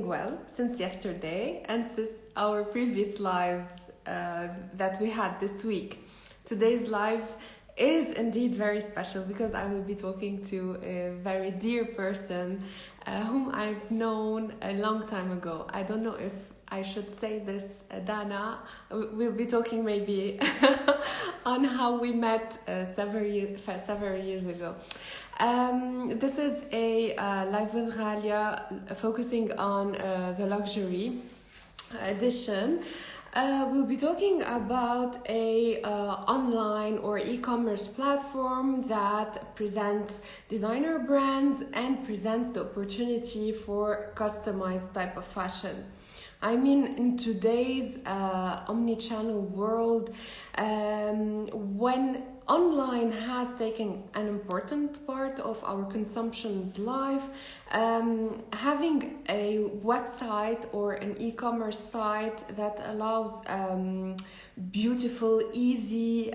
doing well since yesterday and since our previous lives that we had this week. Today's live is indeed very special because I will be talking to a very dear person whom I've known a long time ago. I don't know if I should say this, Dana. We'll be talking maybe on how we met several years ago. This is a live with Ghalia focusing on the luxury edition. We'll be talking about a online or e-commerce platform that presents designer brands and presents the opportunity for customized type of fashion. I mean, in today's omni-channel world, when online has taken an important part of our consumption's life, having a website or an e-commerce site that allows beautiful, easy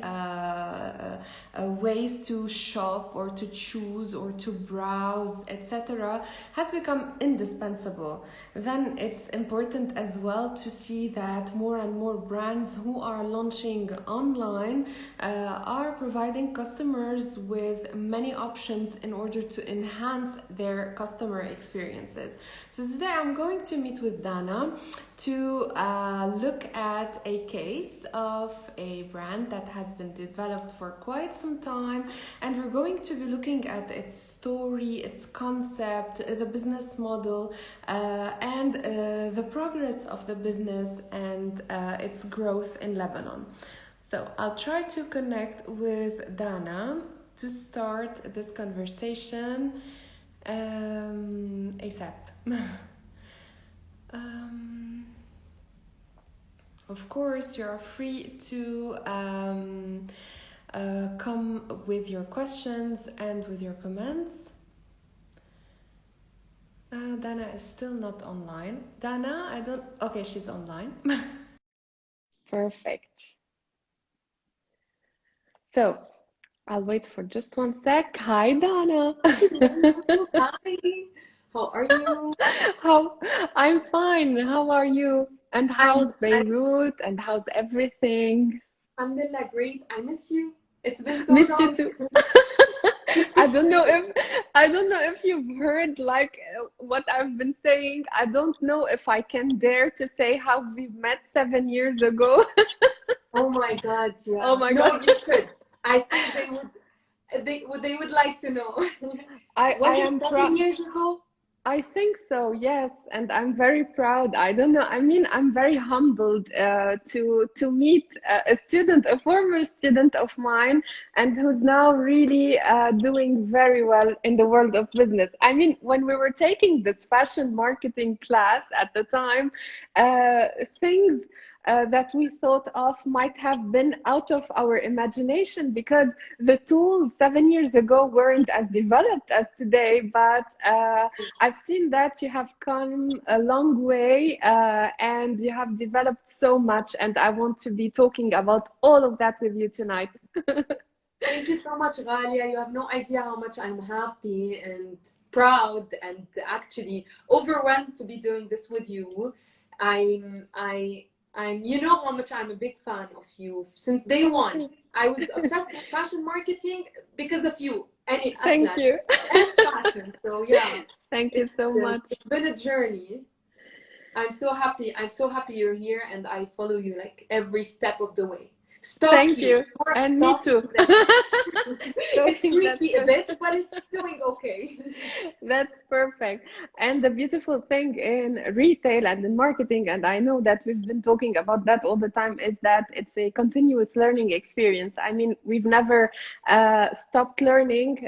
ways to shop or to choose or to browse, etc., has become indispensable. Then it's important as well to see that more and more brands who are launching online are providing customers with many options in order to enhance their customer experiences. So today I'm going to meet with Dana to look at a case of a brand that has been developed for quite some time, and we're going to be looking at its story, its concept, the business model, and the progress of the business and its growth in Lebanon. So I'll try to connect with Dana to start this conversation ASAP. Of course, you're free to come with your questions and with your comments. Dana is still not online. Dana, I don't... Okay, she's online. Perfect. So, I'll wait for just one sec. Hi, Dana. Hi. How are you? I'm fine. How are you? And how's Beirut? And how's everything? Alhamdulillah, great. I miss you. It's been so Miss long. you too. I don't know if you've heard what I've been saying. I don't know if I can dare to say how we met 7 years ago. Oh my God, yeah. Oh my No, God. you should. I think they would like to know. I am 7 years ago? I think so, yes, and I'm very proud. I don't know. I mean, I'm very humbled to meet a former student of mine, and who's now really doing very well in the world of business. I mean, when we were taking this fashion marketing class at the time, things that we thought of might have been out of our imagination because the tools 7 years ago weren't as developed as today. But I've seen that you have come a long way and you have developed so much, and I want to be talking about all of that with you tonight. Thank you so much, Ghalia. You have no idea how much I'm happy and proud and actually overwhelmed to be doing this with you. You know how much I'm a big fan of you since day one. I was obsessed with fashion marketing because of you. Thank you. And fashion. So yeah. Thank you so much. It's been a journey. I'm so happy. I'm so happy you're here, and I follow you like every step of the way. Thank you. And me too. It's creepy a bit, but it's doing okay. That's perfect. And the beautiful thing in retail and in marketing, and I know that we've been talking about that all the time, is that it's a continuous learning experience. I mean, we've never stopped learning.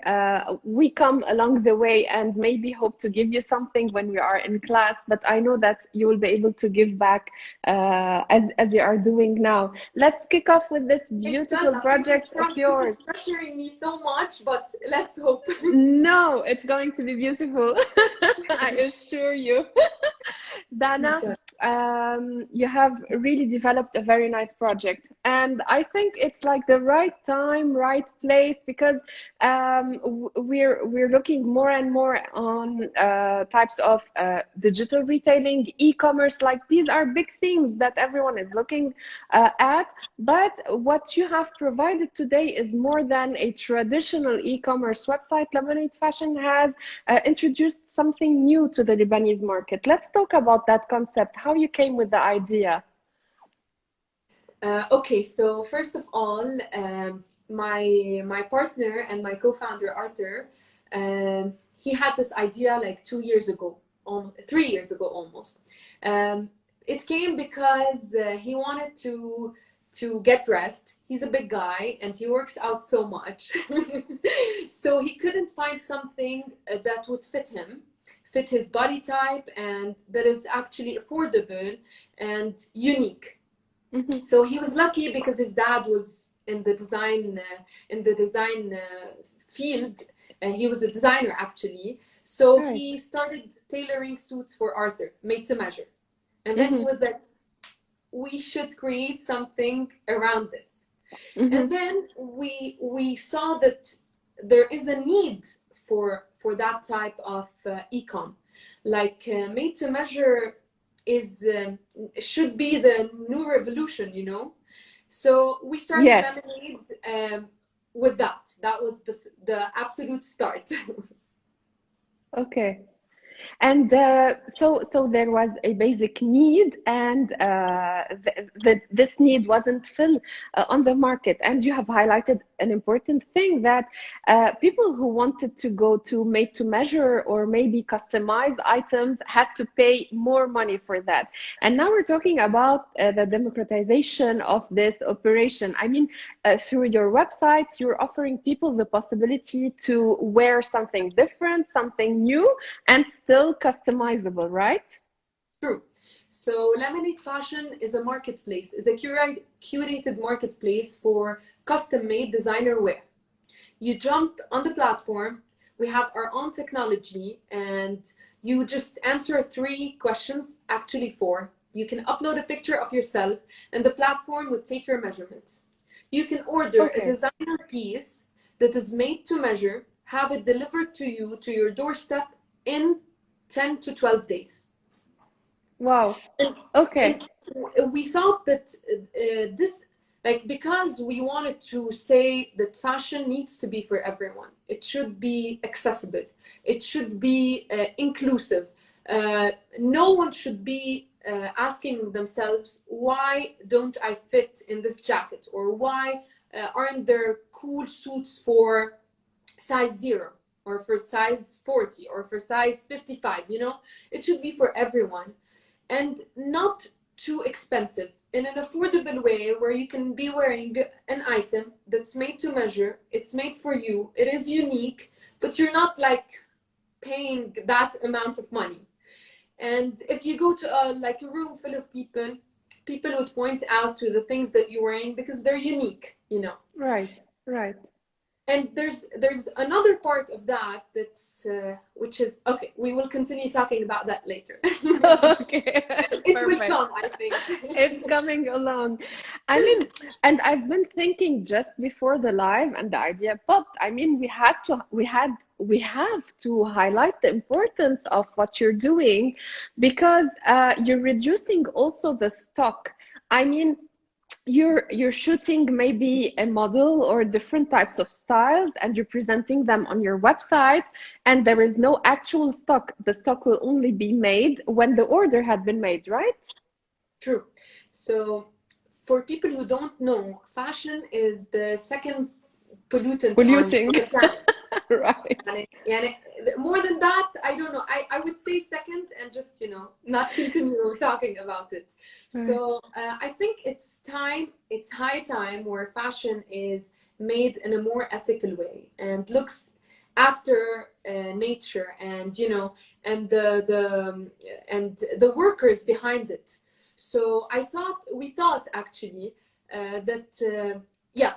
We come along the way and maybe hope to give you something when we are in class, but I know that you will be able to give back as you are doing now. Let's kick off with this beautiful project of yours. It's pressuring me so much, but let's hope. No, it's going to be beautiful. I assure you. Dana, you have really developed a very nice project, and I think it's like the right time, right place, because we're looking more and more on types of digital retailing, e-commerce. Like these are big themes that everyone is looking at. But what you have provided today is more than a traditional e-commerce website. Lemonade Fashion has introduced something new to the Lebanese market. Let's talk about that concept, how you came with the idea. Okay, so first of all, my partner and my co-founder Arthur, he had this idea like 2 years ago, 3 years ago almost. It came because he wanted to get dressed. He's a big guy and he works out so much, so he couldn't find something that would fit him, fit his body type, and that is actually affordable and unique. Mm-hmm. So he was lucky because his dad was in the design field. He was a designer actually. So Right. he started tailoring suits for Arthur, made to measure. And then he was like, we should create something around this. Mm-hmm. And then we saw that there is a need for that type of e-com, like made to measure is should be the new revolution, you know. So we started Yes. Lemonade with that. That was the absolute start. Okay. And so there was a basic need, and this need wasn't filled on the market. And you have highlighted an important thing, that people who wanted to go to made to measure or maybe customize items had to pay more money for that. And now we're talking about the democratization of this operation. I mean, through your website, you're offering people the possibility to wear something different, something new, and still customizable, right? True. So Lemonade Fashion is a marketplace, is a curated marketplace for custom-made designer wear. You jump on the platform, we have our own technology, and you just answer 3 questions, actually 4. You can upload a picture of yourself and the platform would take your measurements. You can order a designer piece that is made to measure, have it delivered to you to your doorstep in 10 to 12 days. Wow. Okay. And we thought that this, like, because we wanted to say that fashion needs to be for everyone. It should be accessible. It should be inclusive. No one should be asking themselves, why don't I fit in this jacket? Or why aren't there cool suits for size 0? Or for size 40, or for size 55, you know? It should be for everyone. And not too expensive, in an affordable way where you can be wearing an item that's made to measure, it's made for you, it is unique, but you're not like paying that amount of money. And if you go to like a room full of people would point out to the things that you're wearing because they're unique, you know? Right, right. And there's another part of that that's which is, okay, we will continue talking about that later. Okay. It Perfect. will come, I think. It's coming along. I mean, and I've been thinking just before the live and the idea popped. I mean, we have to highlight the importance of what you're doing, because you're reducing also the stock. I mean, you're shooting maybe a model or different types of styles, and you're presenting them on your website, and there is no actual stock. The stock will only be made when the order had been made, right? True. So for people who don't know, fashion is the second polluting on the planet. Right. And more than that, I don't know. I would say second, and just, you know, not continue talking about it. Right. So I think it's high time where fashion is made in a more ethical way and looks after nature, and, you know, and the workers behind it. So we thought actually that yeah.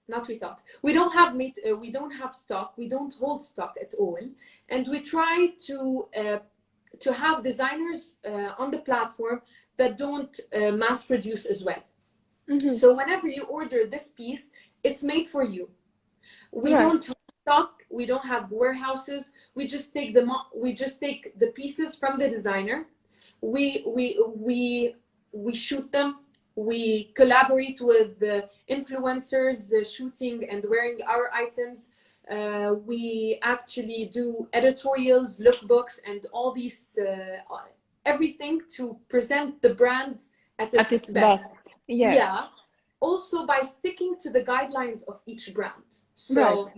Not we thought. We don't have meat. We don't have stock. We don't hold stock at all, and we try to have designers on the platform that don't mass produce as well. Mm-hmm. So whenever you order this piece, it's made for you. We Right. don't stock, we don't have warehouses. We just take the pieces from the designer. We shoot them. We collaborate with the influencers shooting and wearing our items. We actually do editorials, lookbooks, and all these everything to present the brand at At its its best. best. Yes. Yeah, also by sticking to the guidelines of each brand. Right. So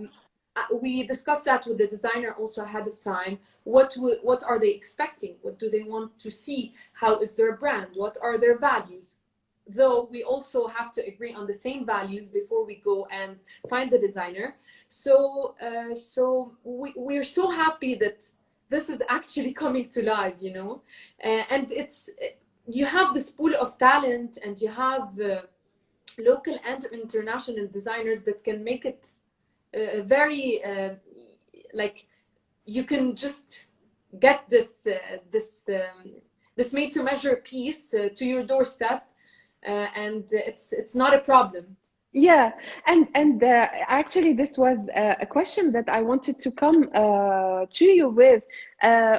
we discussed that with the designer also ahead of time. What are they expecting? What do they want to see? How is their brand? What are their values? Though we also have to agree on the same values before we go and find the designer. So we're so happy that this is actually coming to life, you know. And it's, you have this pool of talent, and you have local and international designers that can make it very like, you can just get this made to measure piece to your doorstep, and it's not a problem. Yeah, and actually, this was a question that I wanted to come to you with.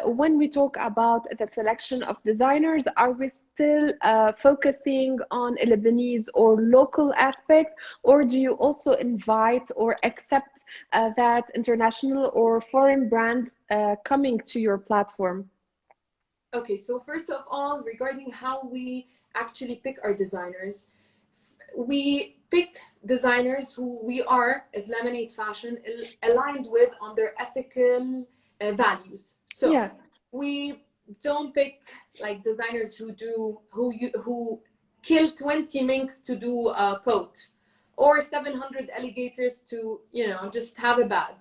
When we talk about the selection of designers, are we still focusing on a Lebanese or local aspect, or do you also invite or accept that international or foreign brand coming to your platform? Okay, so first of all, regarding how we actually pick our designers, we pick designers who we are, as Lemonade Fashion, aligned with on their ethical values. So Yeah, we don't pick like designers who kill 20 minks to do a coat, or 700 alligators to, you know, just have a bag,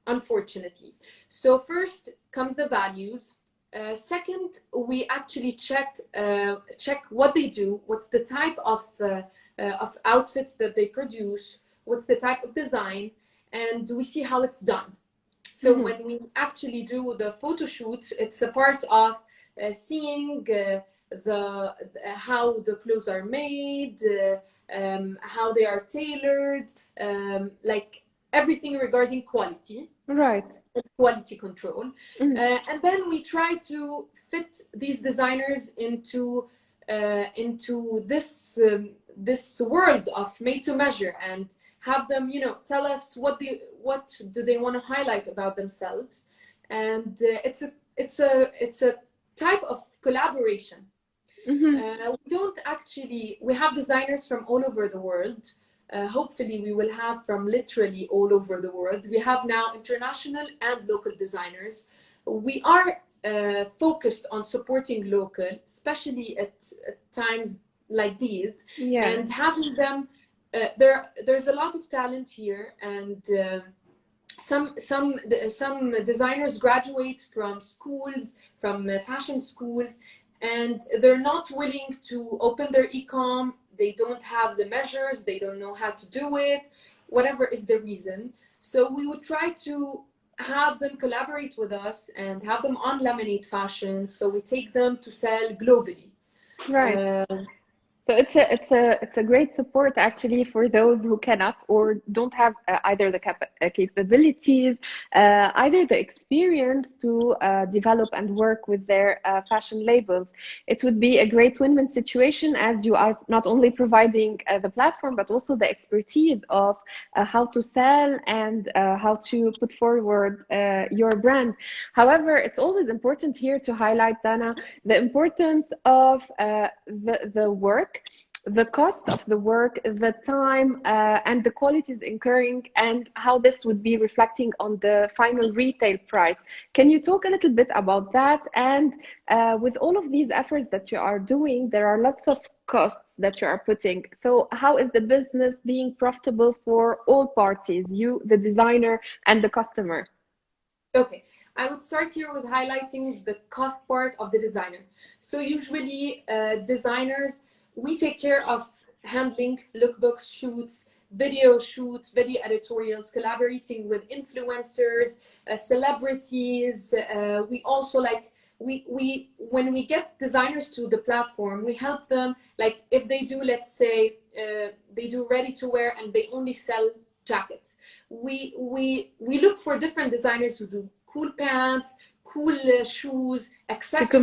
unfortunately. So first comes the values. Second, we actually check what they do, what's the type of outfits that they produce, what's the type of design, and we see how it's done. So mm-hmm. when we actually do the photo shoot, it's a part of seeing how the clothes are made, how they are tailored, like everything regarding quality. Right. Quality control. Mm-hmm. And then we try to fit these designers into this world of made to measure, and have them, you know, tell us what do they want to highlight about themselves. And it's a type of collaboration. Mm-hmm. We have designers from all over the world. Hopefully we will have from literally all over the world. We have now international and local designers. We are focused on supporting local, especially at times like these. Yeah. And having them, there's a lot of talent here, and some designers graduate from schools, from fashion schools, and they're not willing to open their e-com. They don't have the measures, they don't know how to do it, whatever is the reason. So we would try to have them collaborate with us and have them on Lemonade Fashion, so we take them to sell globally. Right. So it's a great support actually for those who cannot or don't have either the capabilities, either the experience to develop and work with their fashion labels. It would be a great win-win situation, as you are not only providing the platform but also the expertise of how to sell and how to put forward your brand. However, it's always important here to highlight, Dana, the importance of the work, the cost of the work, the time, and the qualities incurring, and how this would be reflecting on the final retail price. Can you talk a little bit about that? And with all of these efforts that you are doing, there are lots of costs that you are putting. So how is the business being profitable for all parties, you, the designer, and the customer? Okay. I would start here with highlighting the cost part of the designer. So usually designers, we take care of handling lookbooks, shoots, video editorials, collaborating with influencers, celebrities. We also like we when we get designers to the platform, we help them, like if they do, let's say, they do ready to wear and they only sell jackets, we look for different designers who do cool pants, cool shoes, accessories. So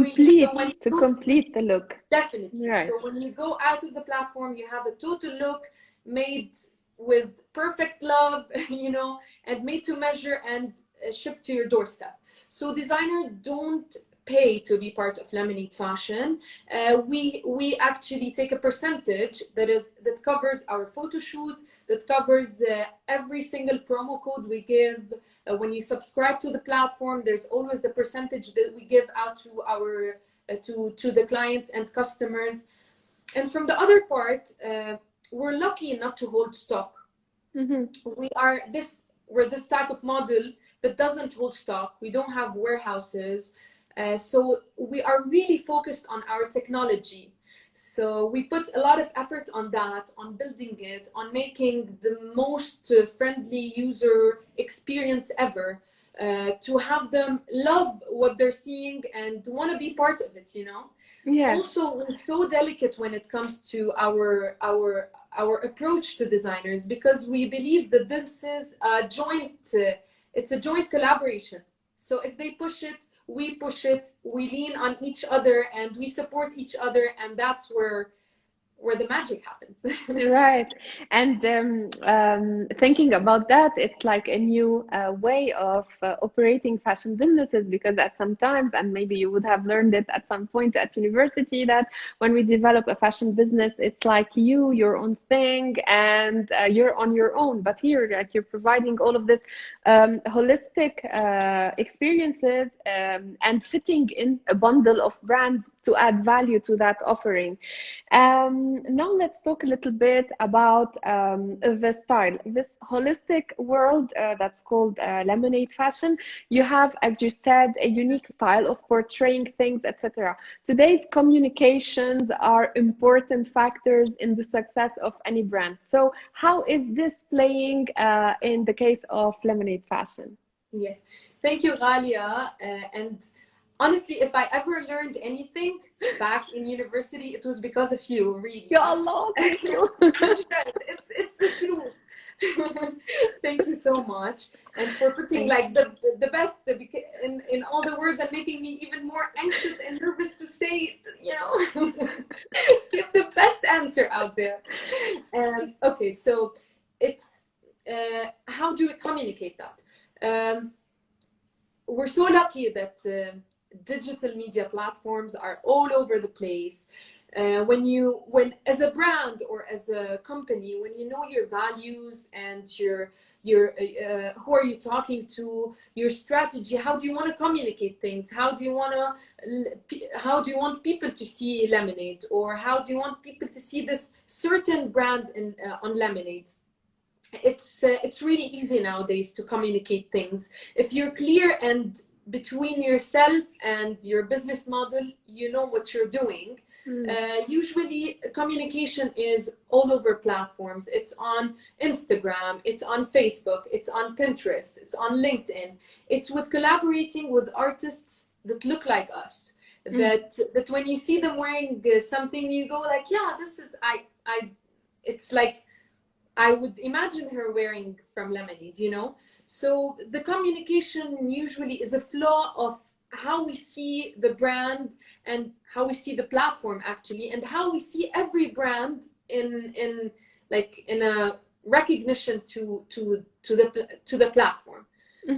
when to complete the look. definitely. Right. So when you go out of the platform, you have a total look made with perfect love, you know, and made to measure and shipped to your doorstep. So designers don't pay to be part of Lemonade Fashion. We actually take a percentage that covers our photo shoot, that covers every single promo code we give. When you subscribe to the platform, there's always a percentage that we give out to our to the clients and customers. And from the other part, we're lucky not to hold stock. Mm-hmm. We're this type of model that doesn't hold stock. We don't have warehouses. So we are really focused on our technology. So we put a lot of effort on that, on building it, on making the most friendly user experience ever, to have them love what they're seeing and want to be part of it, you know? Yes. Also, we're so delicate when it comes to our approach to designers, because we believe that this is a joint, it's a joint collaboration. So if they push it, we push it, we lean on each other and we support each other, and that's where the magic happens. Right. And thinking about that, it's like a new way of operating fashion businesses, because at some times, and maybe you would have learned it at some point at university, that when we develop a fashion business, it's like your own thing, and you're on your own. But here, like, you're providing all of this holistic experiences and fitting in a bundle of brands to add value to that offering. Now let's talk a little bit about the style, this holistic world that's called Lemonade Fashion. You have, as you said, a unique style of portraying things, etc. Today's communications are important factors in the success of any brand. So how is this playing in the case of Lemonade Fashion? Yes, thank you, Ghalia. And honestly, if I ever learned anything back in university, it was because of you, really. Ya Allah, thank you. It's the truth. Thank you so much, and for putting like the best in all the words and making me even more anxious and nervous to say, you know, give the best answer out there. Okay, so it's how do we communicate that? We're so lucky that digital media platforms are all over the place. When as a brand or as a company, when you know your values and your who are you talking to, your strategy, how do you want to communicate things, how do you want people to see Lemonade, or how do you want people to see this certain brand on Lemonade? It's really easy nowadays to communicate things if you're clear and between yourself and your business model, you know what you're doing. Usually communication is all over platforms. It's on Instagram, it's on Facebook, it's on Pinterest, it's on LinkedIn. It's with collaborating with artists that look like us, that when you see them wearing something, you go like, yeah, this is it's like I would imagine her wearing from Lemonade, you know? So the communication usually is a flaw of how we see the brand and how we see the platform, actually, and how we see every brand in a recognition to the platform.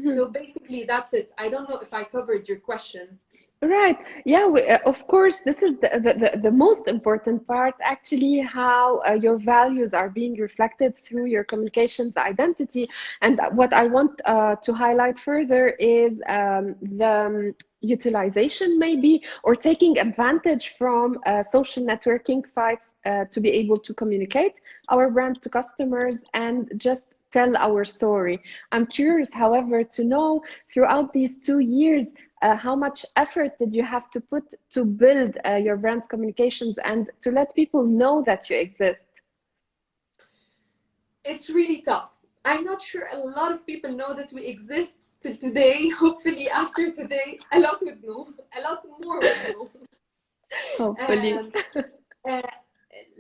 So basically that's it. I don't know if I covered your question. Right. Yeah, of course, this is the most important part, actually, how your values are being reflected through your communications identity. And what I want to highlight further is the utilization, maybe, or taking advantage from social networking sites to be able to communicate our brand to customers and just tell our story. I'm curious, however, to know throughout these 2 years, how much effort did you have to put to build your brand's communications and to let people know that you exist? It's really tough. I'm not sure a lot of people know that we exist till today. Hopefully, after today, a lot would know. A lot more would know. Hopefully. Um, uh,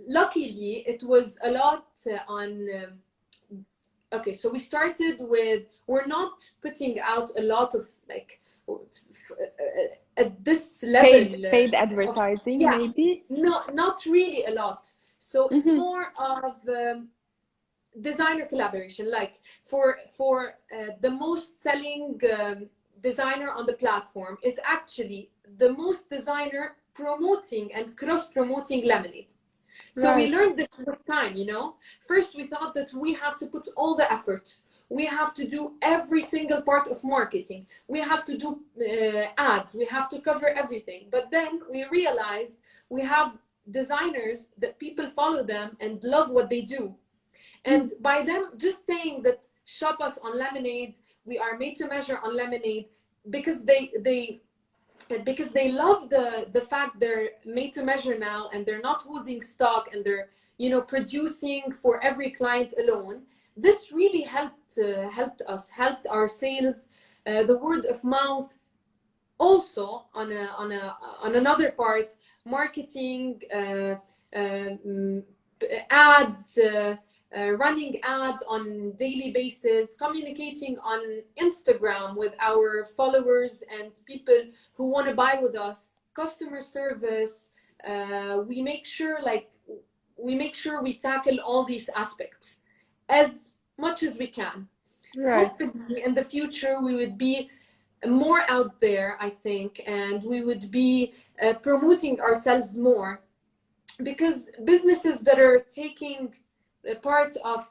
Luckily, it was a lot on. Okay, so we started with, we're not putting out a lot of like at this level Paid of, advertising, yeah, maybe. no, not really a lot. So it's Mm-hmm. more of designer collaboration, like for the most selling designer on the platform is actually the most designer promoting and cross promoting Lemonade. So we Right. learned this with time, you know. First, we thought that we have to put all the effort. We have to do every single part of marketing. We have to do ads. We have to cover everything. But then we realized we have designers that people follow them and love what they do. And by them just saying that shop us on Lemonade, we are made to measure on Lemonade, because they love the fact they're made to measure now, and they're not holding stock, and they're, you know, producing for every client alone. This really helped us, helped our sales, the word of mouth. Also on another part, marketing, ads, running ads on daily basis, communicating on Instagram with our followers and people who want to buy with us, customer service. We make sure we tackle all these aspects as much as we can. Right. Hopefully in the future we would be more out there, I think, and we would be promoting ourselves more, because businesses that are taking a part of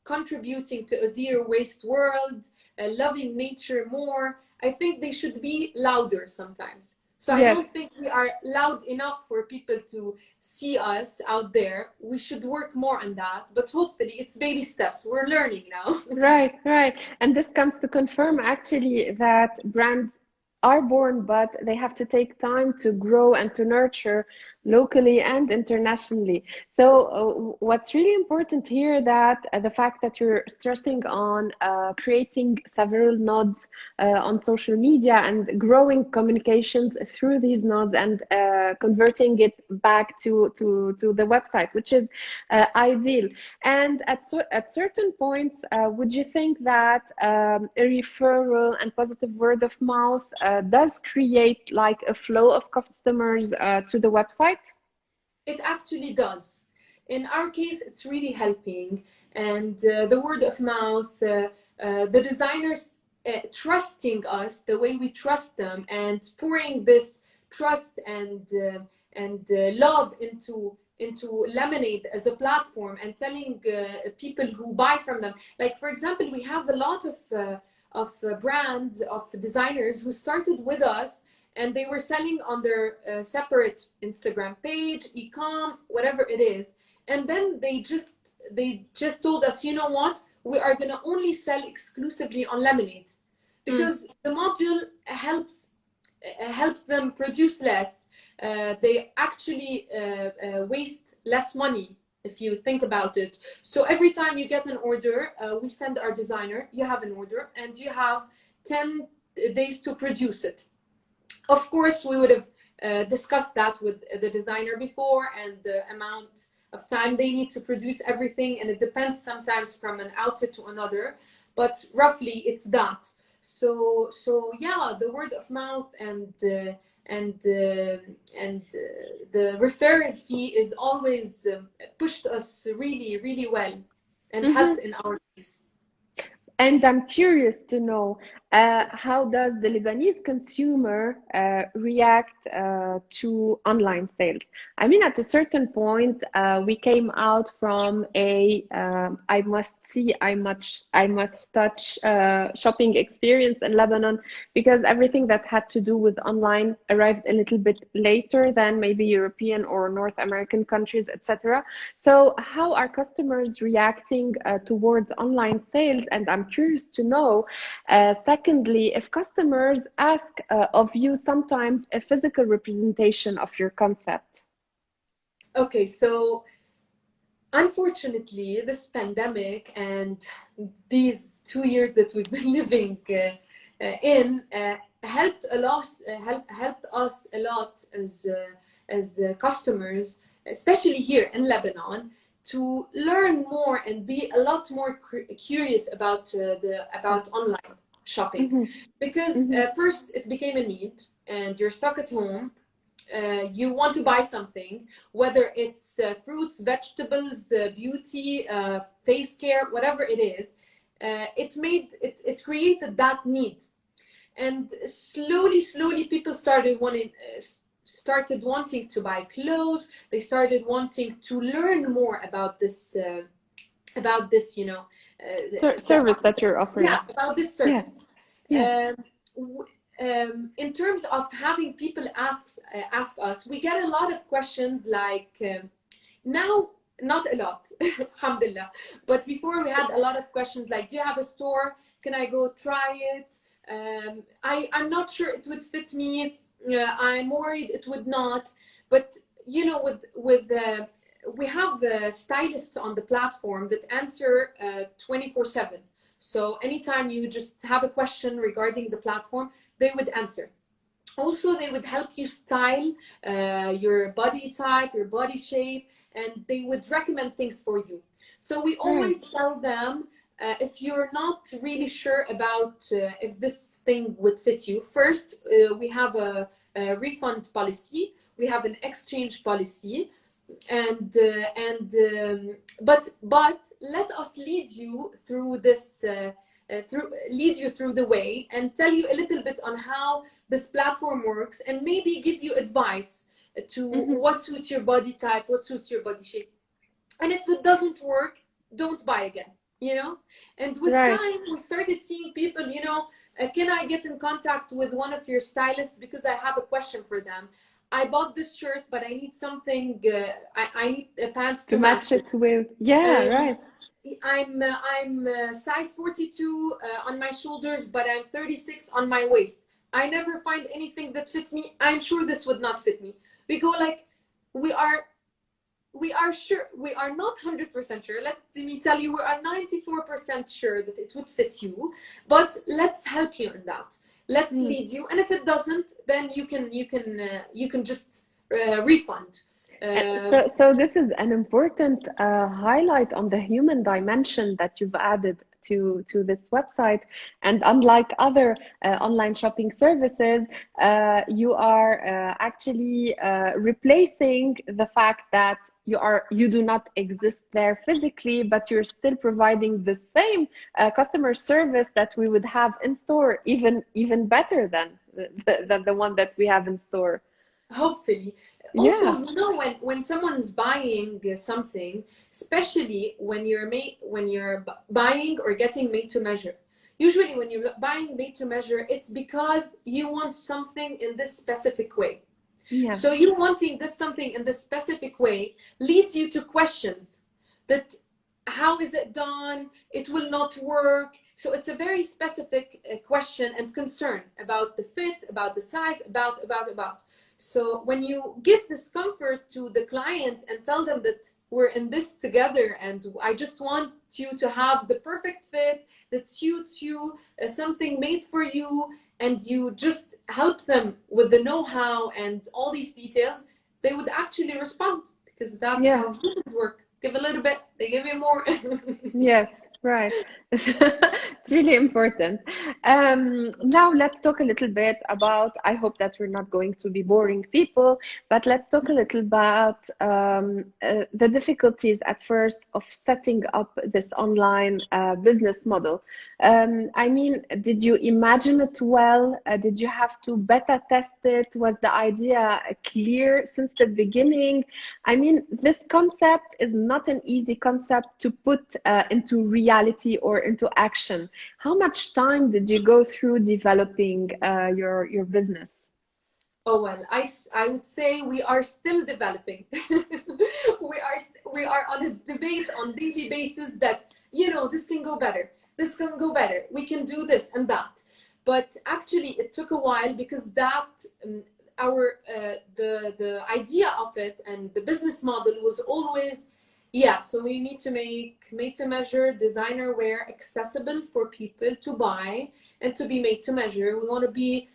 contributing to a zero waste world, loving nature more, I think they should be louder sometimes. So I Yes. don't think we are loud enough for people to see us out there. We should work more on that, but hopefully it's baby steps. We're learning now. Right, right. And this comes to confirm actually that brands are born, but they have to take time to grow and to nurture locally and internationally. So, what's really important here, that the fact that you're stressing on creating several nodes on social media and growing communications through these nodes, and converting it back to the website, which is ideal. And at certain points, would you think that a referral and positive word of mouth does create like a flow of customers to the website? It actually does. In our case, it's really helping. And the word of mouth, the designers trusting us the way we trust them, and pouring this trust and love into Lemonade as a platform, and telling people who buy from them. Like, for example, we have a lot of brands, of designers who started with us, and they were selling on their separate Instagram page, e-com, whatever it is. And then they just told us, you know what, we are going to only sell exclusively on Lemonade, because the module helps them produce less. They actually waste less money, if you think about it. So every time you get an order, we send our designer, you have an order, and you have 10 days to produce it. Of course, we would have discussed that with the designer before, and the amount of time they need to produce everything, and it depends sometimes from an outfit to another, but roughly it's that. So yeah, the word of mouth and the referral fee is always pushed us really, really well, and helped in our case. And I'm curious to know, how does the Lebanese consumer react to online sales? I mean, at a certain point, we came out from a I must see, I must touch shopping experience in Lebanon, because everything that had to do with online arrived a little bit later than maybe European or North American countries, etc. So how are customers reacting towards online sales? And I'm curious to know, secondly, if customers ask of you sometimes a physical representation of your concept. Okay, so Unfortunately, this pandemic and these 2 years that we've been living in helped a lot, helped us a lot as customers, especially here in Lebanon, to learn more and be a lot more curious about about online shopping, Mm-hmm. because Mm-hmm. first it became a need, and you're stuck at home. You want to buy something, whether it's fruits, vegetables, beauty, face care, whatever it is. It created that need, and slowly people started wanting to buy clothes. They started wanting to learn more about this, you know, Service that you're offering. yeah, about this Yeah. service. Yeah. In terms of having people ask us, we get a lot of questions like, now, not a lot, alhamdulillah, but before we had a lot of questions like, do you have a store? Can I go try it? I'm not sure it would fit me. I'm worried it would not. But you know, we have stylists on the platform that answer 24/7. So anytime you just have a question regarding the platform, they would answer. Also, they would help you style your body type, your body shape, and they would recommend things for you. So we always tell them, if you're not really sure about if this thing would fit you, first, we have a refund policy, we have an exchange policy, but let us lead you through this, lead you through the way, and tell you a little bit on how this platform works, and maybe give you advice to what suits your body type, what suits your body shape. And if it doesn't work, don't buy again, you know. And with time, we started seeing people, you know, can I get in contact with one of your stylists because I have a question for them. I bought this shirt, but I need something, I need pants to match it with. Yeah, right. I'm size 42 on my shoulders, but I'm 36 on my waist. I never find anything that fits me. I'm sure this would not fit me. We go like, we are sure, we are not 100% sure. Let me tell you, we are 94% sure that it would fit you, but let's help you in that. Let's lead you, and if it doesn't, then you can just refund. So this is an important highlight on the human dimension that you've added to this website. And unlike other online shopping services, you are actually replacing the fact that you do not exist there physically, but you're still providing the same customer service that we would have in store, even better than the one that we have in store. Hopefully. Also, you know, when someone's buying something, especially when you're buying or getting made to measure. Usually when you're buying made to measure, it's because you want something in this specific way. Yeah. So you wanting this something in this specific way leads you to questions that, how is it done? It will not work. So it's a very specific question and concern about the fit, about the size, about. So when you give this comfort to the client and tell them that we're in this together, and I just want you to have the perfect fit that suits you, something made for you, and you just help them with the know-how and all these details, they would actually respond, because that's how humans work. Give a little bit, they give you more. Yes, right. It's really important. Now let's talk a little bit about, I hope that we're not going to be boring people, but let's talk a little about the difficulties at first of setting up this online business model. I mean, did you imagine it well? Did you have to beta test it? Was the idea clear since the beginning? I mean, this concept is not an easy concept to put into reality or into action. How much time did you go through developing your business? Oh, well, I would say we are still developing. we are on a debate on daily basis that, you know, this can go better, this can go better, we can do this and that. But actually it took a while, because that the idea of it and the business model was always Yeah, so we need to make made to measure designer wear accessible for people to buy and to be made to measure. We want to be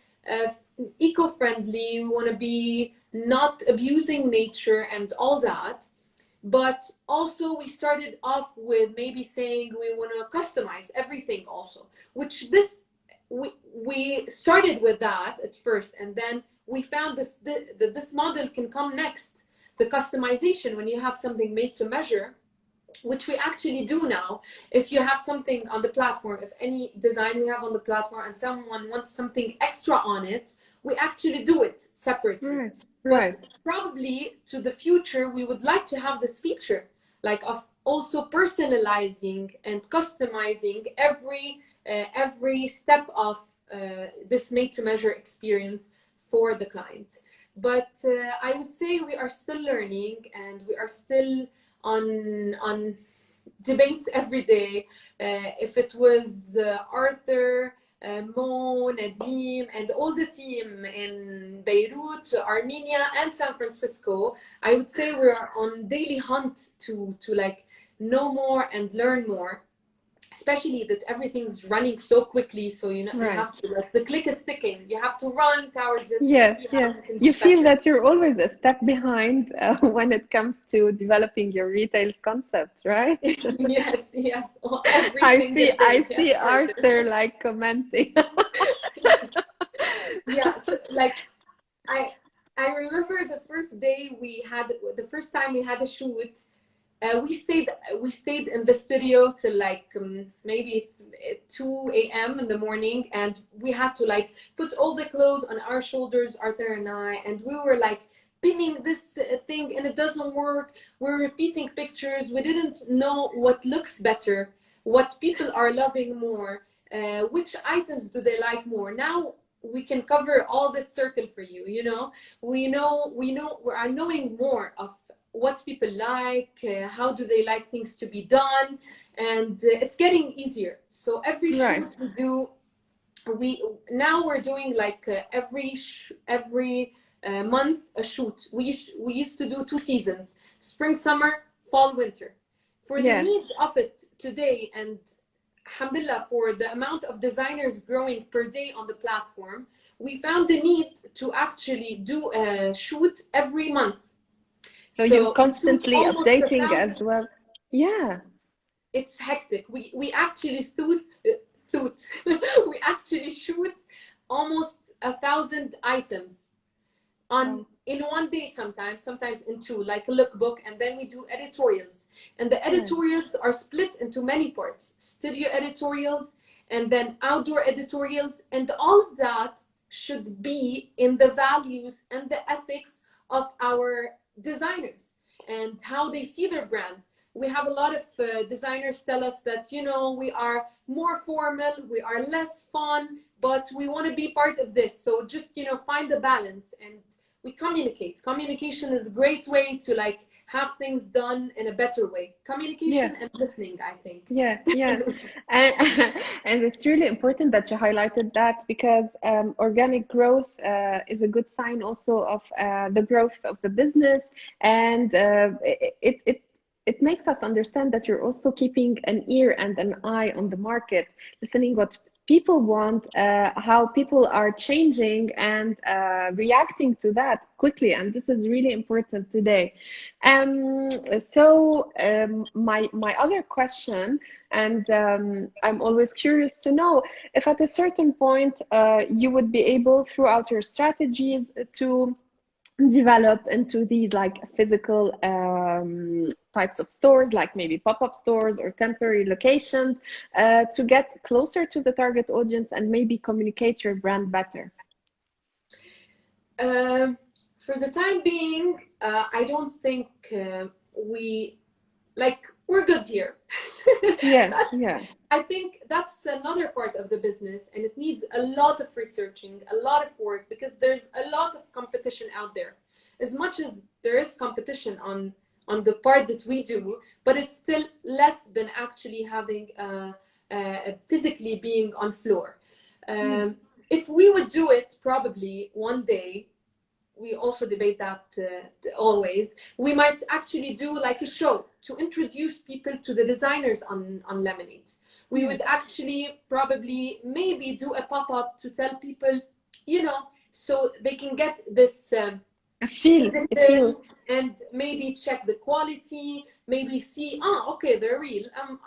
eco-friendly, we want to be not abusing nature and all that. But also we started off with maybe saying we want to customize everything also, which we started with that at first, and then we found this model can come next, the customization, when you have something made to measure, which we actually do now. If you have something on the platform, if any design we have on the platform and someone wants something extra on it, we actually do it separately. Right. But Right. probably to the future, we would like to have this feature, like of also personalizing and customizing every step of this made to measure experience for the client. But I would say we are still learning, and we are still on debates every day. If it was Arthur, Mo, Nadim, and all the team in Beirut, Armenia, and San Francisco, I would say we're on daily hunt to like know more and learn more. Especially that everything's running so quickly, so you know you Right. have to, like, the click is ticking. You have to run towards it and Yes, see how yes. you can You do feel better. that you're always a step behind when it comes to developing your retail concept, right? Yes, yes, every single I day. Yes, see Arthur. Arthur like commenting. Yeah, so, like, I I remember the first day we had, the first time we had a shoot. We stayed in the studio till like maybe 2 a.m. in the morning, and we had to like put all the clothes on our shoulders, Arthur and I, and we were like pinning this thing, and it doesn't work. We're repeating pictures. We didn't know what looks better, what people are loving more, which items do they like more. Now we can cover all this circle for you. You know, we are knowing more of what people like, how do they like things to be done, and it's getting easier. So every Right. shoot we do, we're doing like every month a shoot. We used to do 2 seasons: spring, summer, fall, winter. For the Yeah. needs of it today, and alhamdulillah, for the amount of designers growing per day on the platform, we found the need to actually do a shoot every month. So you're So we shoot constantly almost a updating as thousand. well. Yeah. It's hectic. We actually we actually shoot almost 1,000 items on Wow. in one day, sometimes in two, like a lookbook, and then we do editorials. And the Right. editorials are split into many parts: studio editorials, and then outdoor editorials, and all of that should be in the values and the ethics of our designers and how they see their brand. We have a lot of designers tell us that, you know, we are more formal, we are less fun, but we want to be part of this. So just, you know, find the balance, and we communicate. Communication is a great way to like have things done in a better way. Yeah. Communication and listening, I think. Yeah, yeah. And and it's really important that you highlighted that, because organic growth is a good sign also of the growth of the business, and it makes us understand that you're also keeping an ear and an eye on the market, listening what people want, how people are changing, and reacting to that quickly. And this is really important today. My other question, and I'm always curious to know if at a certain point you would be able, throughout your strategies, to develop into these like physical types of stores, like maybe pop-up stores or temporary locations, to get closer to the target audience and maybe communicate your brand better. For the time being, I don't think we're good here. Yeah, yeah. I think that's another part of the business, and it needs a lot of researching, a lot of work, because there's a lot of competition out there. As much as there is competition on the part that we do, but it's still less than actually having physically being on floor. If we would do it, probably one day we also debate that always. We might actually do like a show to introduce people to the designers on Lemonade. We would actually probably maybe do a pop-up to tell people, you know, so they can get this I feel, I feel. and maybe check the quality, maybe see, oh, okay, they're real.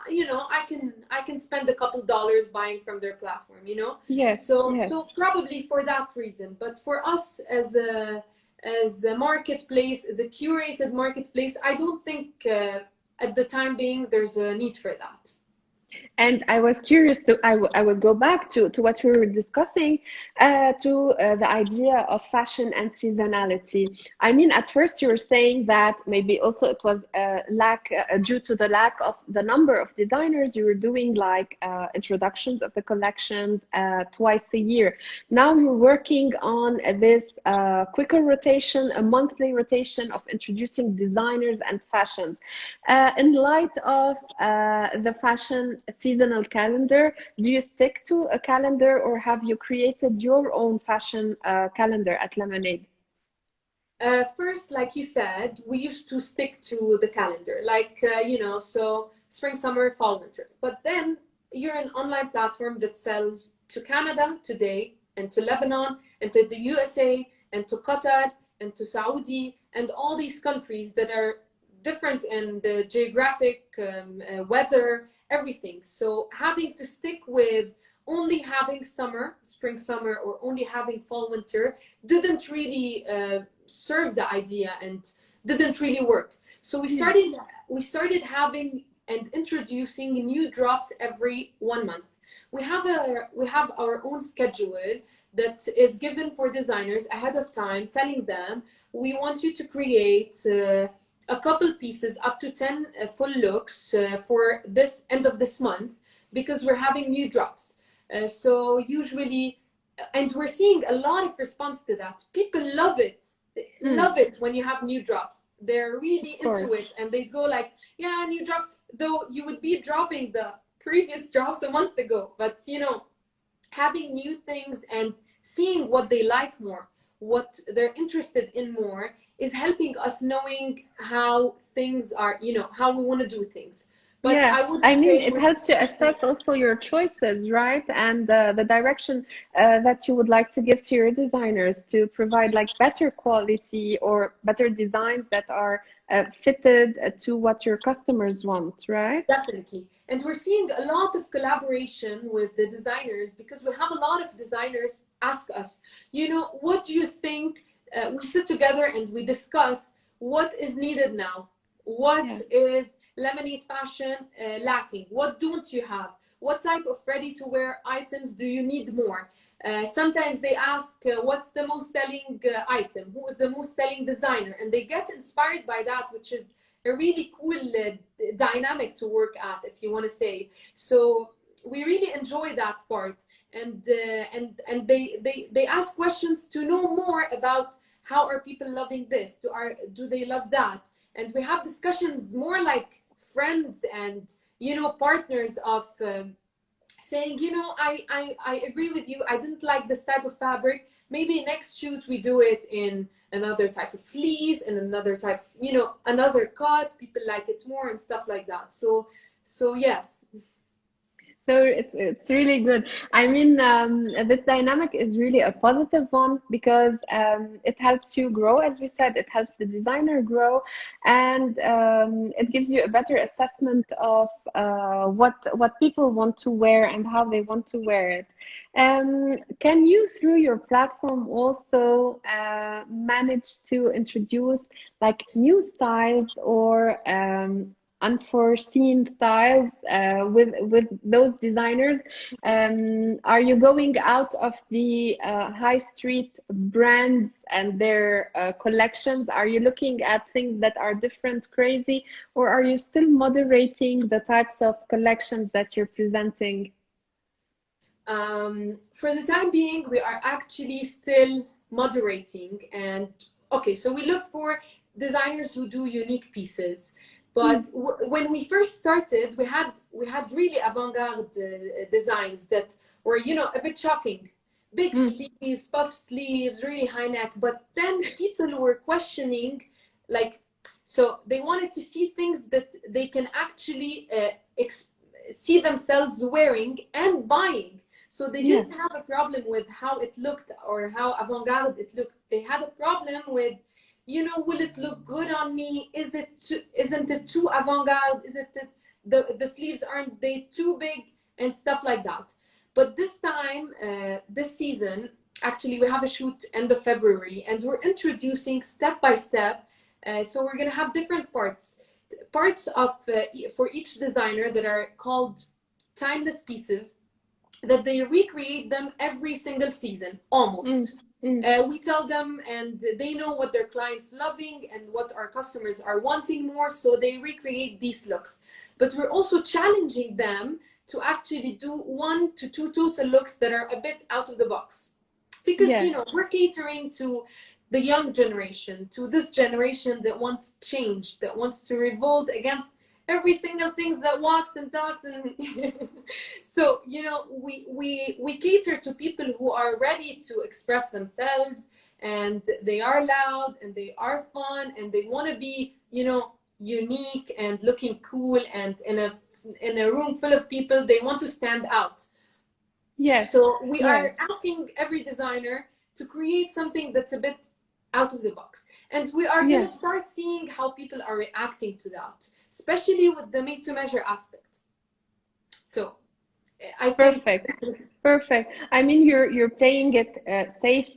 You know, I can spend a couple dollars buying from their platform, you know. Yes, So yes. so probably for that reason. But for us as a marketplace, as a curated marketplace, I don't think at the time being there's a need for that. And I was curious to, I will go back to what we were discussing, the idea of fashion and seasonality. I mean, at first you were saying that maybe also it was due to the lack of the number of designers. You were doing like introductions of the collections twice a year. Now you're working on this quicker rotation, a monthly rotation of introducing designers and fashions. In light of the fashion seasonal calendar, do you stick to a calendar or have you created your own fashion calendar at Lemonade? First, like you said, we used to stick to the calendar, like, you know, so spring, summer, fall, winter. But then you're an online platform that sells to Canada today and to Lebanon and to the USA and to Qatar and to Saudi and all these countries that are different in the geographic weather, everything. So having to stick with only having summer, spring, summer, or only having fall, winter didn't really serve the idea and didn't really work. So we started having and introducing new drops every 1 month. We have our own schedule that is given for designers ahead of time, telling them we want you to create a couple pieces up to 10 full looks for this end of this month, because we're having new drops. So usually, and we're seeing a lot of response to that. People love it. Love it when you have new drops. They're really into it, and they go like, yeah, new drops. Though you would be dropping the previous drops a month ago, but you know, having new things and seeing what they like more, what they're interested in more, is helping us knowing how things are, you know, how we want to do things. But Yeah, I mean, it helps you assess also your choices, right? And the direction that you would like to give to your designers to provide like better quality or better designs that are fitted to what your customers want, right? Definitely. And we're seeing a lot of collaboration with the designers, because we have a lot of designers ask us, you know, what do you think? We sit together and we discuss what is needed now. What is Lemonade fashion lacking? What don't you have? What type of ready-to-wear items do you need more? Sometimes they ask, what's the most selling item? Who is the most selling designer? And they get inspired by that, which is a really cool dynamic to work at, if you want to say. So we really enjoy that part. And they ask questions to know more about how are people loving this? Do they love that? And we have discussions more like friends and, you know, partners of saying, you know, I agree with you. I didn't like this type of fabric. Maybe next shoot we do it in another type of fleece and another type, you know, another cut. People like it more and stuff like that. So yes. So it's really good. I mean, this dynamic is really a positive one, because it helps you grow, as we said, it helps the designer grow, and it gives you a better assessment of what people want to wear and how they want to wear it. Can you, through your platform, also manage to introduce like new styles or unforeseen styles with those designers? Are you going out of the high street brands and their collections? Are you looking at things that are different, crazy, or are you still moderating the types of collections that you're presenting? For the time being, we are actually still moderating. And okay, so we look for designers who do unique pieces. But when we first started, we had really avant-garde designs that were, you know, a bit shocking. big Mm. sleeves, puff sleeves, really high neck. But then people were questioning, like, so they wanted to see things that they can actually see themselves wearing and buying. So they Yes. didn't have a problem with how it looked or how avant-garde it looked. They had a problem with, will it look good on me? Isn't it too avant-garde? Is it the sleeves, aren't they too big, and stuff like that. But this time, this season, actually we have a shoot end of February, and we're introducing step by step. So we're gonna have different parts of for each designer that are called timeless pieces, that they recreate them every single season, almost. We tell them, and they know what their clients loving and what our customers are wanting more, so they recreate these looks. But we're also challenging them to actually do 1 to 2 total looks that are a bit out of the box, because Yes. we're catering to the young generation, to this generation that wants change, that wants to revolt against every single thing that walks and talks, and so we cater to people who are ready to express themselves, and they are loud and they are fun and they want to be unique and looking cool, and in a room full of people they want to stand out. Yes. So we Yes. are asking every designer to create something that's a bit out of the box. And we are going to Yes. start seeing how people are reacting to that, especially with the made to measure aspect. So I think Perfect. Perfect. I mean, you're playing it safe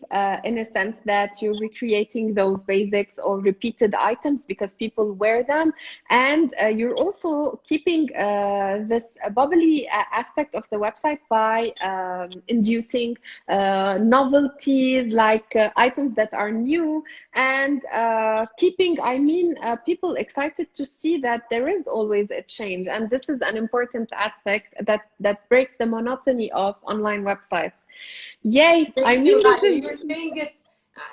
in a sense that you're recreating those basics or repeated items because people wear them, and you're also keeping this bubbly aspect of the website by inducing novelties like items that are new, and keeping, I mean, people excited to see that there is always a change, and this is an important aspect that breaks the monotony of online websites. Yay! I thank mean, you, this Raya. is. You're saying it.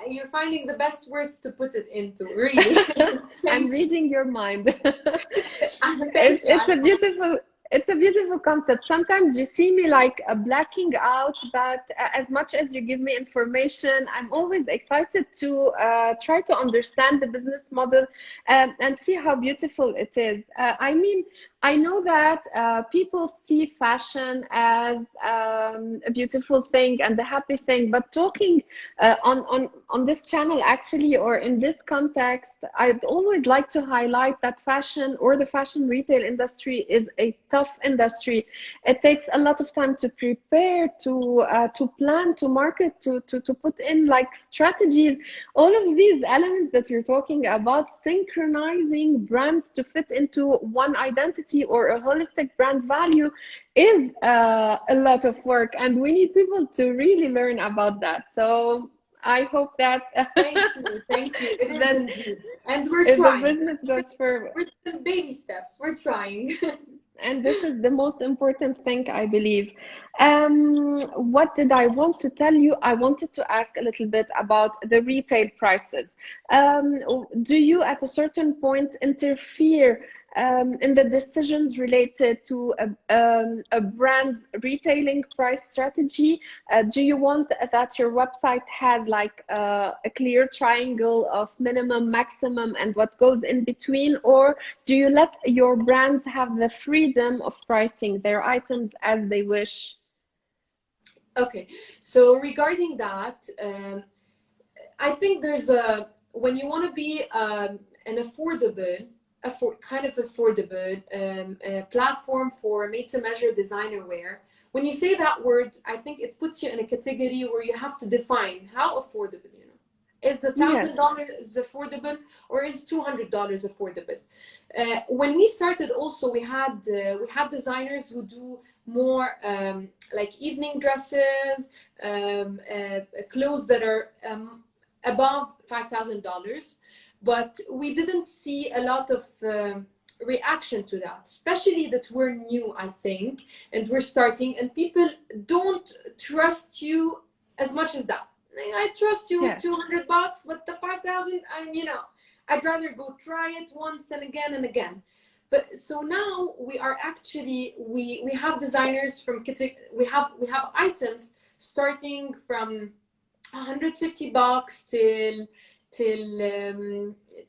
You're finding the best words to put it into. Really, I'm thank you. reading your mind. Thank you. It's a beautiful. It's a beautiful concept. Sometimes you see me like blacking out, but as much as you give me information, I'm always excited to try to understand the business model and see how beautiful it is. I mean, I know that people see fashion as a beautiful thing and a happy thing, but talking on this channel actually, or in this context, I'd always like to highlight that fashion or the fashion retail industry is a tough industry. It takes a lot of time to prepare, to plan, to market, to put in like strategies. All of these elements that you're talking about, synchronizing brands to fit into one identity or a holistic brand value, is a lot of work, and we need people to really learn about that. So I hope that thank you. It is that indeed, and we're if the trying. business goes forward. We're still baby steps. We're trying. And this is the most important thing, I believe. What did I want to tell you? I wanted to ask a little bit about the retail prices. Do you, at a certain point, interfere in the decisions related to a brand retailing price strategy? Do you want that your website has like a clear triangle of minimum, maximum, and what goes in between? Or do you let your brands have the freedom of pricing their items as they wish? Okay, so regarding that, I think there's when you want to be an kind of affordable platform for made-to-measure designer wear. When you say that word, I think it puts you in a category where you have to define how affordable. Is Yes. $1,000 affordable, or is $200 affordable? When we started, also we had designers who do more like evening dresses, clothes that are above $5,000, but we didn't see a lot of reaction to that, especially that we're new, I think, and we're starting, and people don't trust you as much as that. I trust you with Yes. $200, but the 5,000, I'd rather go try it once and again and again. But so now we are actually we have designers from we have items starting from $150 till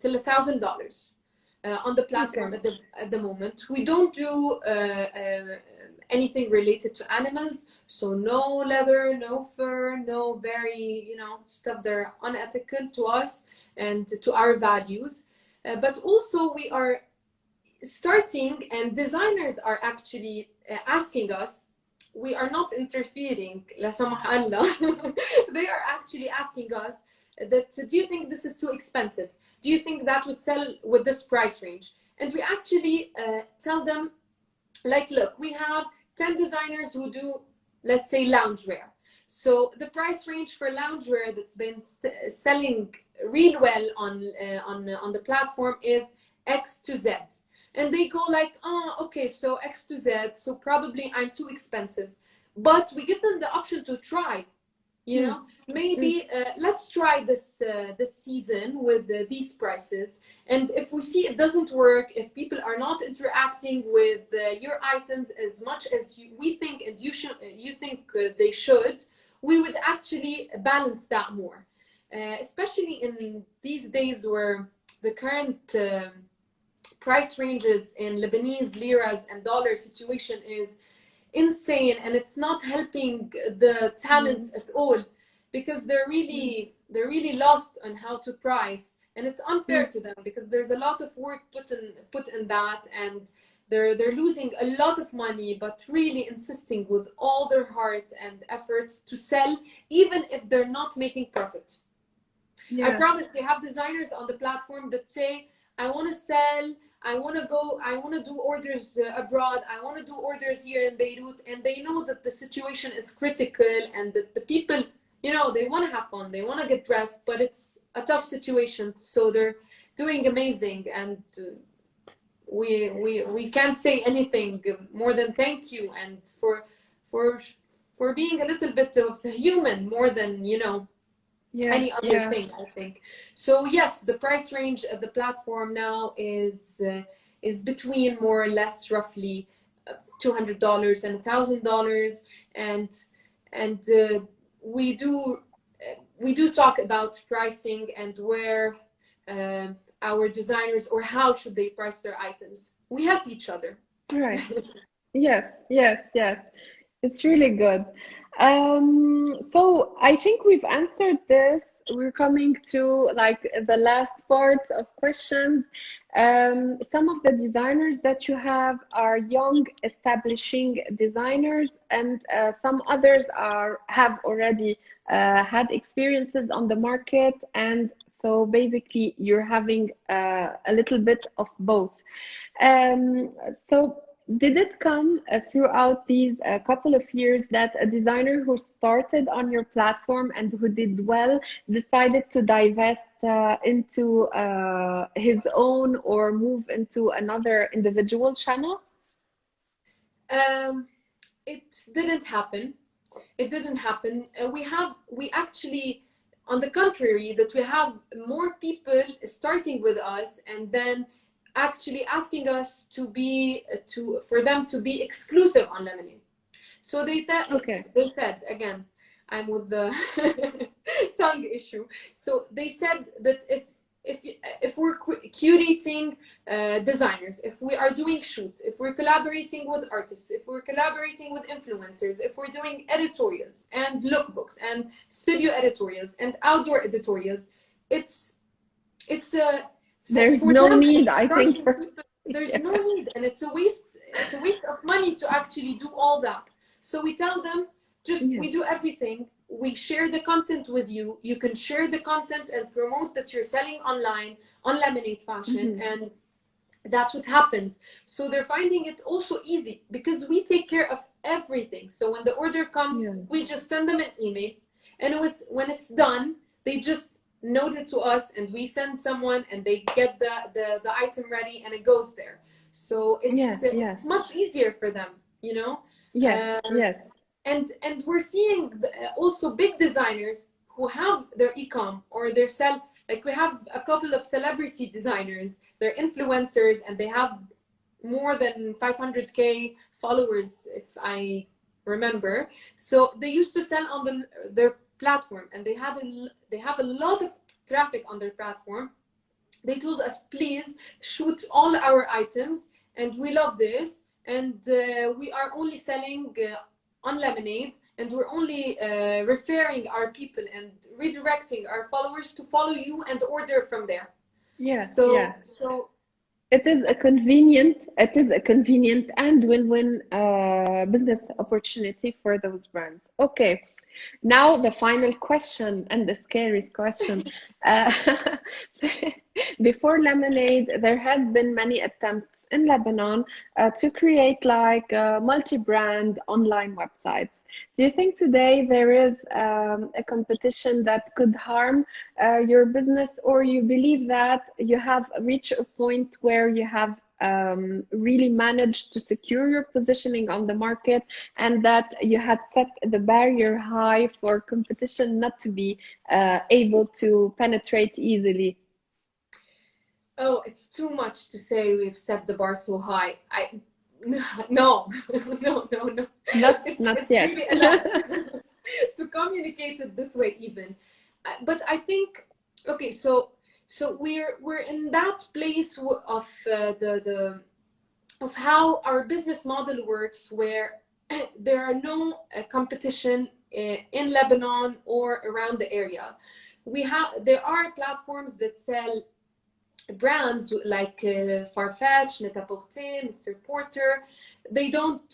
$1,000 on the platform. Okay. At the moment. We don't do anything related to animals, so no leather, no fur, no very, you know, stuff that are unethical to us and to our values. But also we are starting, and designers are actually asking us. We are not interfering, la samah Allah. They are actually asking us that, do you think this is too expensive? Do you think that would sell with this price range? And we actually tell them, like, look, we have 10 designers who do, let's say, loungewear. So the price range for loungewear that's been selling real well on the platform is X to Z. And they go like, oh, okay, so X to Z, so probably I'm too expensive. But we give them the option to try. You know, maybe let's try this season with these prices, and if we see it doesn't work, if people are not interacting with your items as much as we think and you think they should, we would actually balance that more, especially in these days where the current price ranges in Lebanese liras and dollar situation is insane, and it's not helping the talents at all, because they're really lost on how to price, and it's unfair to them because there's a lot of work put in that, and they're losing a lot of money, but really insisting with all their heart and effort to sell, even if they're not making profit. I promise you have designers on the platform that say, I want to sell, I want to do orders abroad, I want to do orders here in Beirut, and they know that the situation is critical and that the people, you know, they want to have fun, they want to get dressed, but it's a tough situation, so they're doing amazing, and we can't say anything more than thank you, and for being a little bit of human more than, you know, any other thing, I think. So yes, the price range of the platform now is between more or less roughly $200 and $1,000, and we do talk about pricing and where our designers, or how should they price their items. We help each other. Right. Yes. It's really good. So I think we've answered this. We're coming to like the last parts of questions. Some of the designers that you have are young, establishing designers, and some others have already had experiences on the market, and so basically you're having a little bit of both. So did it come throughout these couple of years that a designer who started on your platform and who did well decided to divest into his own or move into another individual channel? It didn't happen. We actually, on the contrary, that we have more people starting with us and then actually asking us for them to be exclusive on Lemonade. So they said, again, I'm with the tongue issue. So they said that if we're curating designers, if we are doing shoots, if we're collaborating with artists, if we're collaborating with influencers, if we're doing editorials and lookbooks and studio editorials and outdoor editorials, there's no need, I think. There's no need, and it's a waste of money to actually do all that. So we tell them, we do everything. We share the content with you. You can share the content and promote that you're selling online on Lemonade Fashion, and that's what happens. So they're finding it also easy because we take care of everything. So when the order comes, we just send them an email, and when it's done, they just note it to us, and we send someone, and they get the item ready, and it goes there. So it's much easier for them, you know. And we're seeing also big designers who have their e-com or their sell. Like we have a couple of celebrity designers, they're influencers, and they have more than 500K followers, if I remember? So they used to sell on their platform, and they have a lot of traffic on their platform. They told us, please shoot all our items, and we love this, and we are only selling on Lemonade, and we're only referring our people and redirecting our followers to follow you and order from there. Yeah, So yeah. It is a convenient and win-win business opportunity for those brands. Okay, now the final question and the scariest question. Uh, Before Lemonade, there has been many attempts in Lebanon to create like multi-brand online websites. Do you think today there is a competition that could harm your business, or you believe that you have reached a point where you have really managed to secure your positioning on the market, and that you had set the barrier high for competition not to be able to penetrate easily? Oh, it's too much to say we've set the bar so high. No, no, no, no. Not It's yet. really a lot to communicate it this way even. But I think, okay, so we're in that place of of how our business model works, where there are no competition in Lebanon or around the area. There are platforms that sell brands like Farfetch, Net-a-Porter, Mr. Porter. They don't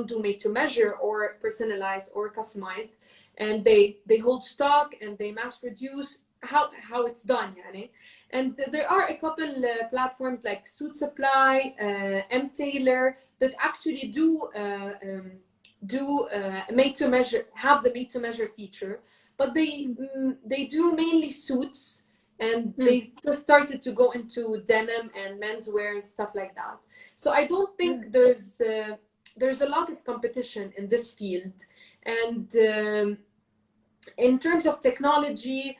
do made to measure or personalized or customized, and they hold stock and they mass produce how it's done, yani. And there are a couple platforms like Suit Supply, M-Tailor, that actually do made to measure, have the made to measure feature, but they do mainly suits, and they just started to go into denim and menswear and stuff like that. So I don't think there's a lot of competition in this field. And in terms of technology,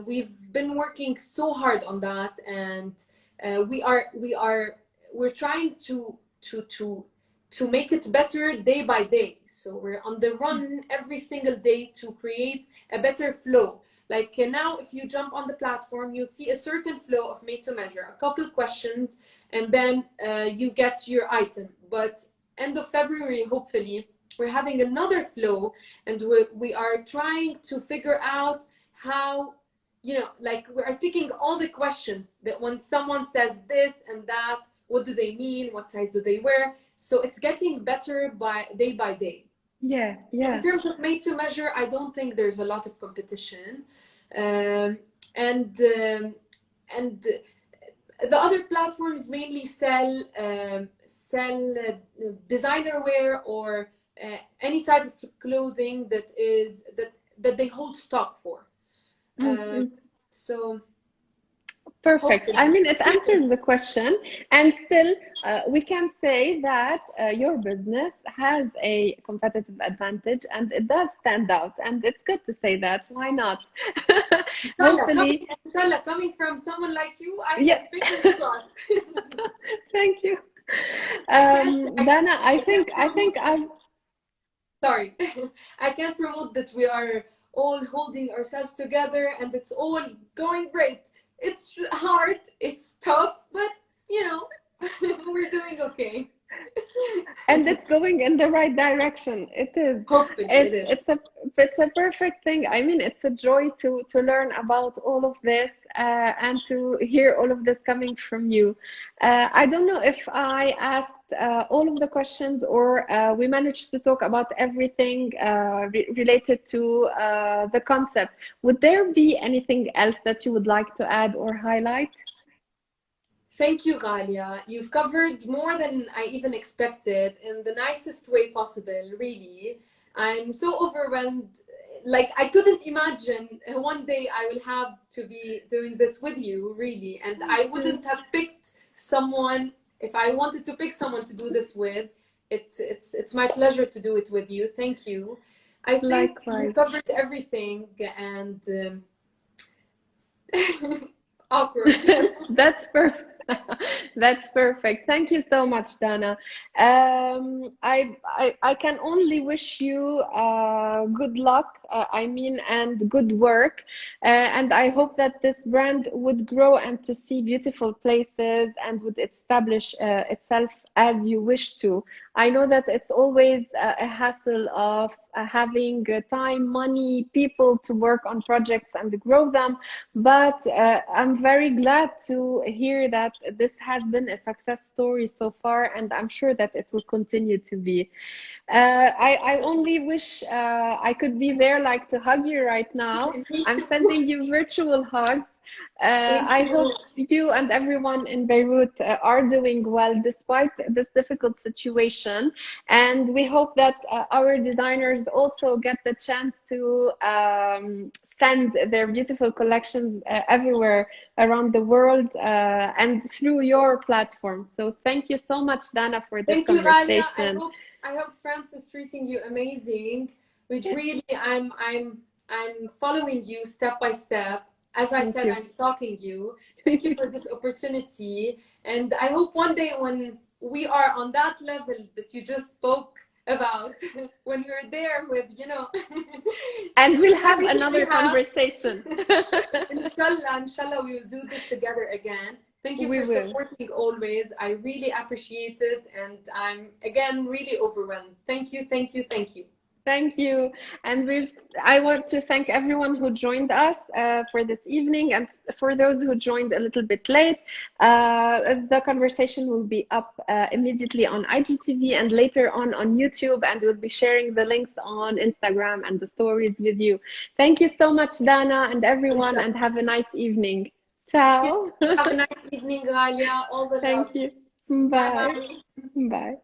we've been working so hard on that, and we're trying to make it better day by day. So we're on the run every single day to create a better flow. Like now, if you jump on the platform, you'll see a certain flow of made to measure, a couple questions, and then you get your item. But end of February, hopefully, we're having another flow, and we are trying to figure out how, like we're taking all the questions that when someone says this and that, what do they mean? What size do they wear? So it's getting better by day. Yeah. In terms of made to measure, I don't think there's a lot of competition. And the other platforms mainly sell designer wear or any type of clothing that they hold stock for. So Perfect. hopefully. I mean, it answers the question, and still, we can say that your business has a competitive advantage, and it does stand out, and it's good to say that. Why not? Hopefully, coming from someone like you, I yeah. fingers crossed. Thank you, Dana. I think I've. Sorry, I can't promote that we are all holding ourselves together and it's all going great. It's hard, it's tough, but we're doing okay. And it's going in the right direction. It is. Hopefully it is. It's a perfect thing. I mean, it's a joy to learn about all of this and to hear all of this coming from you. I don't know if I asked all of the questions, or we managed to talk about everything related to the concept. Would there be anything else that you would like to add or highlight? Thank you, Ghalia. You've covered more than I even expected in the nicest way possible, really. I'm so overwhelmed. Like, I couldn't imagine one day I will have to be doing this with you, really. And I wouldn't have picked someone, if I wanted to pick someone to do this with, it's my pleasure to do it with you. Thank you. I think you covered everything, and awkward. That's perfect. That's perfect. Thank you so much, Dana. I can only wish you good luck, I mean, and good work. And I hope that this brand would grow and to see beautiful places and would establish itself as you wish to. I know that it's always a hassle of having time, money, people to work on projects and grow them. But I'm very glad to hear that this has been a success story so far, and I'm sure that it will continue to be. I only wish I could be there, like to hug you right now. I'm sending you virtual hugs. Thank I hope you. you and everyone in Beirut are doing well despite this difficult situation. And we hope that our designers also get the chance to send their beautiful collections everywhere around the world and through your platform. So thank you so much, Dana, for this Thank you, Ralia. conversation. I hope France is treating you amazing. Which really, I'm following you step by step. As I Thank said, you. I'm stalking you. Thank you for this opportunity, and I hope one day when we are on that level that you just spoke about, when we're there with, you know, And we'll have everything we another have, conversation. inshallah, we will do this together again. Thank you We for will. supporting always. I really appreciate it, and I'm again really overwhelmed. Thank you, thank you, thank you. Thank you. And I want to thank everyone who joined us for this evening. And for those who joined a little bit late, the conversation will be up immediately on IGTV and later on YouTube. And we'll be sharing the links on Instagram and the stories with you. Thank you so much, Dana, and everyone, and have a nice evening. Ciao. Have a nice evening, Galia. All the love. Thank you. Bye Bye. bye. Bye.